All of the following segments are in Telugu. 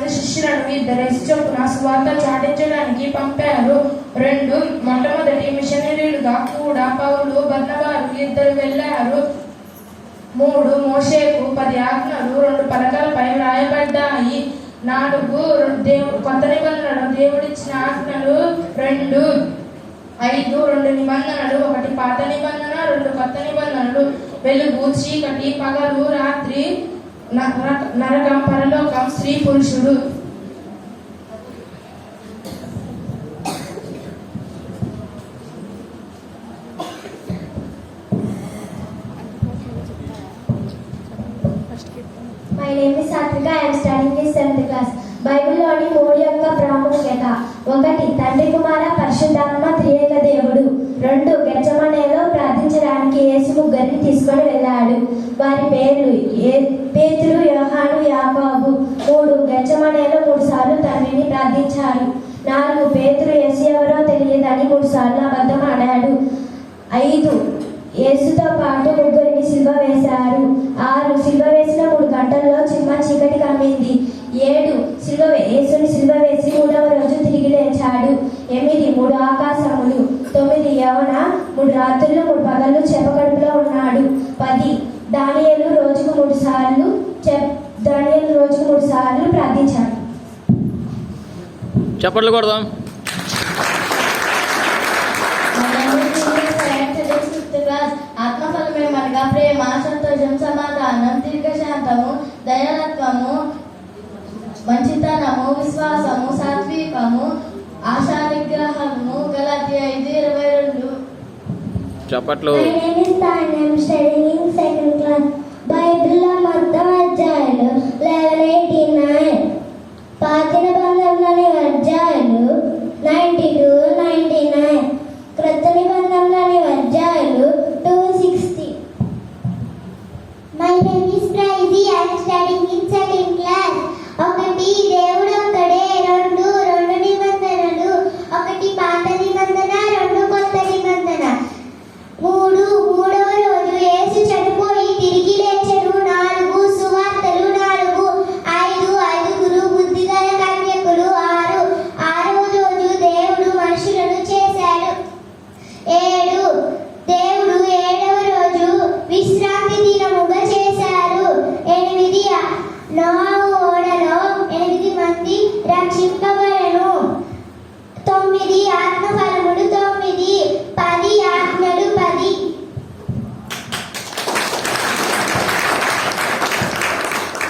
మంది శిష్యులను 2 చొప్పున సువార్త చాటించడానికి పంపారు. 2 మొట్టమొదటి మిషనరీలుగా కూడా పౌలు, బర్నబాలు 2 వెళ్ళారు. 3 మోషేకు 10 ఆజ్ఞలు 2 పలకలపై వ్రాయబడ్డాయి. 4 కొత్త నిబంధనలు దేవుడిచ్చిన ఆజ్ఞలు 2. 5 2 నిబంధనలు, 1 పాత నిబంధన, 2 కొత్త నిబంధనలు. వెలుగు, చీకటి, పగలు, రాత్రి, నరకం, పరలోకం, స్త్రీ, పురుషుడు. My name is Satvika. I am studying in 7th class. బైబిల్లోని 3 యొక్క ప్రాముఖ్యత. 1 తండ్రి కుమార పరిశుద్ధాత్మ త్రియేక దేవుడు. 2 గెత్సెమనేలో ప్రార్థించడానికి యేసు ముగ్గురిని తీసుకొని వెళ్ళాడు. వారి పేర్లు పేతురు, యోహాను, యాకోబు. 3 గెత్సెమనేలో 3 సార్లు తండ్రిని ప్రార్థించాడు. 4 పేతురు యేసు ఎవరో తెలియదని 3 సార్లు అబద్ధం ఆడాడు. 5 యేసుతో పాటు ముగ్గురిని సిలువ వేశారు. 6 సిలువ వేసిన 3 గంటల్లో చిమ్మ చీకటి కమ్మింది. 7 యేసుని సిలువ వేసి 3వ రోజు తిరిగి లేచాడు. 8 3 ఆకాశములు. 9 యవన 3 రాత్రులు 3 పగళ్ళు చెపకడుపులో ఉన్నాడు. 10 దానియేలు రోజుకు 3 సార్లు ప్రార్థించాడు. చప్పట్లు కొడదాం. ఆత్మఫలమేమనగా ప్రేమ, సంతోషం, సమాధానం, దీర్ఘశాంతము, దయాలత్వము, మంచితనము, విశ్వాసము, సాత్వికము, ఆశా నిగ్రహము. గలాతీయ 5:22. చప్పట్లు. My name is Tanya. I am studying in 2nd class. బైబిల్లో మొత్తం అధ్యాయాలు 1189. పాత నిబంధనలోని అధ్యాయాలు 92, 99. క్రొత్త నిబంధనలోని అధ్యాయాలు 260. My name is Praizi. I am studying in 2nd class. 1 దేవుడు ఒక్కడే. 2 నిబంధనలు. 1 పాత నిబంధన, 2 కొత్త నిబంధన. 3 మూడవ రోజు యేసు చనిపోయి తిరిగి లేచెను. 4 సువార్తలు. 4 5 బుద్ధిగల కన్యకులు. 6 ఆరవ రోజు దేవుడు మనుషులను చేశాడు. 7 దేవుడు 7వ రోజు విశ్రాంతి దినముగా చేశారు. 8 నోవహు ఓడలో 8 మంది రక్షింపబడెను. 9 ఆత్మఫలములు 9. 10 ఆజ్ఞలు 10.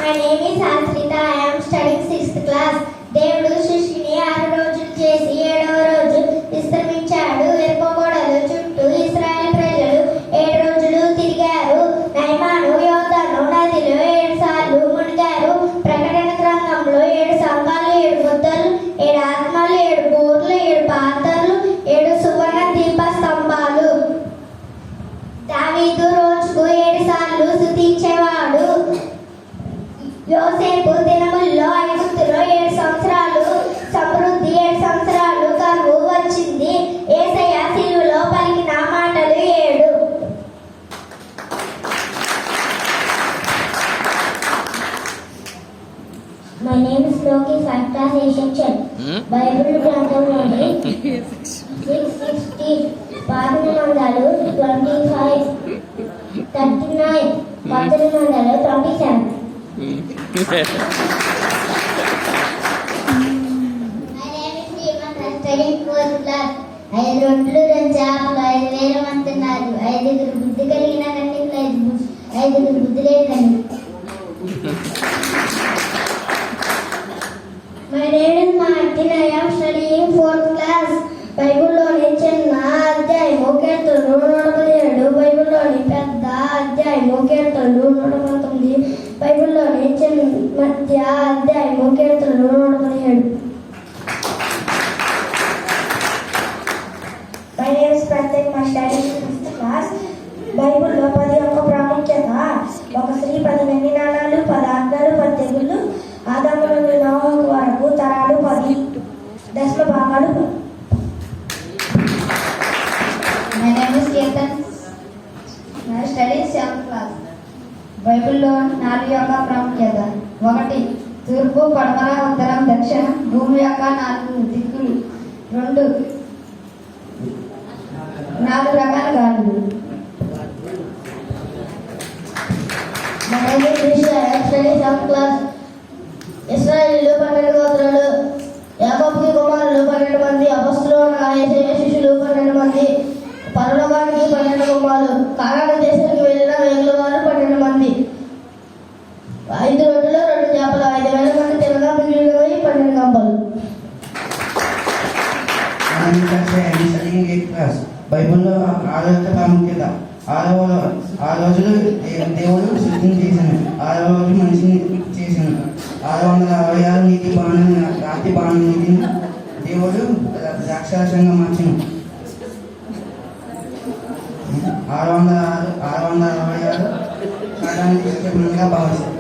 My name is Asrita. I am studying 6th class. దేవుడు సృష్టిని 6 రోజులు చేసి 7వ రోజు విశ్రమించాడు. ఎరుకగోడల చుట్టూ ఇశ్రాయేలు ప్రజలు 7 రోజులు తిరిగారు. నయమాను యోర్దాను నదిలో 7 సార్లు మునిగారు. ప్రకటన గ్రంథంలో 7 సంఘాలు, 7 ముద్దలు, 7 ఆత్మలు, 7 బోర్లు, 7 పాత్రలు, 7 సువర్ణ దీప స్తంభాలు. దావీదు రోజుకు 7 సార్లు స్తుతించేవాడు. యోసేపు దినముల్లో ఐగుప్తులో 7 సంవత్సరాలు సమృద్ధి, 7 సంవత్సరాలు కరువు వచ్చింది. యేసయ్య సిలువలో పలికిన మాటలు 7. My name is Loki, 5th class A section. Bible గ్రంథంలోని 660 పాత నిబంధనలు 25, 39 కొత్త నిబంధనలు 27. My name is Hemant. I am studying 4th class. 5 రొట్టెలు 2 చేపలు 5,000 మంది తిన్నారు. 5 బుద్ధి కలిగిన కన్యకులు, 5 బుద్ధి లేని కన్యకులు. My name is Martin. I am studying 4th class. బైబిల్లోని చిన్న అధ్యాయము కీర్తనలు 117. బైబిల్లోని పెద్ద అధ్యాయము కీర్తనలు 119. బైబిల్లోని మధ్య అధ్యాయము కీర్తనలు 117. My name is Pratik. I am studying 5th class. బైబిల్లో 10 యొక్క ప్రాముఖ్యత. 1 స్త్రీ, 10 వెండి నాణాలు, 10 ఆజ్ఞలు, 10 తెగుళ్ళు, ఆదాము నుండి నోవహు వరకు తరాలు 10 దశమ భాగాలు. My name is Ketan. I study 7th class. బైబిల్లో 4 యొక్క ప్రాముఖ్యత. 1 తూర్పు, పడమర ఉత్తరం దక్షిణం భూమి యొక్క 4 దిక్కులు 4 రకాల గాలులు. ఇశ్రాయేలు 12 గోత్రాలు, యాకోబుకి కుమారులు 12 మంది, అపొస్తలులు అనగా యేసయ్య శిష్యులు 12 మంది, పరలోకానికి 12 కుమారులు, కానాను దేశానికి వెళ్ళిన వేగుల వారు 12 మంది, 5 రొట్టెలు 2 చేపలు 5,000 మంది తినగా మిగిలినవి 12 గంపలు. బైబిల్లో ఆరోగ్య ప్రాముఖ్యత. ఆ రోజులు దేవుడు సృష్టి చేశాను, 6వ రోజు మనిషిని చేశాను. 666 నీతి బాణం రాతి బాణం నీతిని దేవుడు రాక్షసంగా మార్చాను. 666 కాలానికి భావిస్తారు.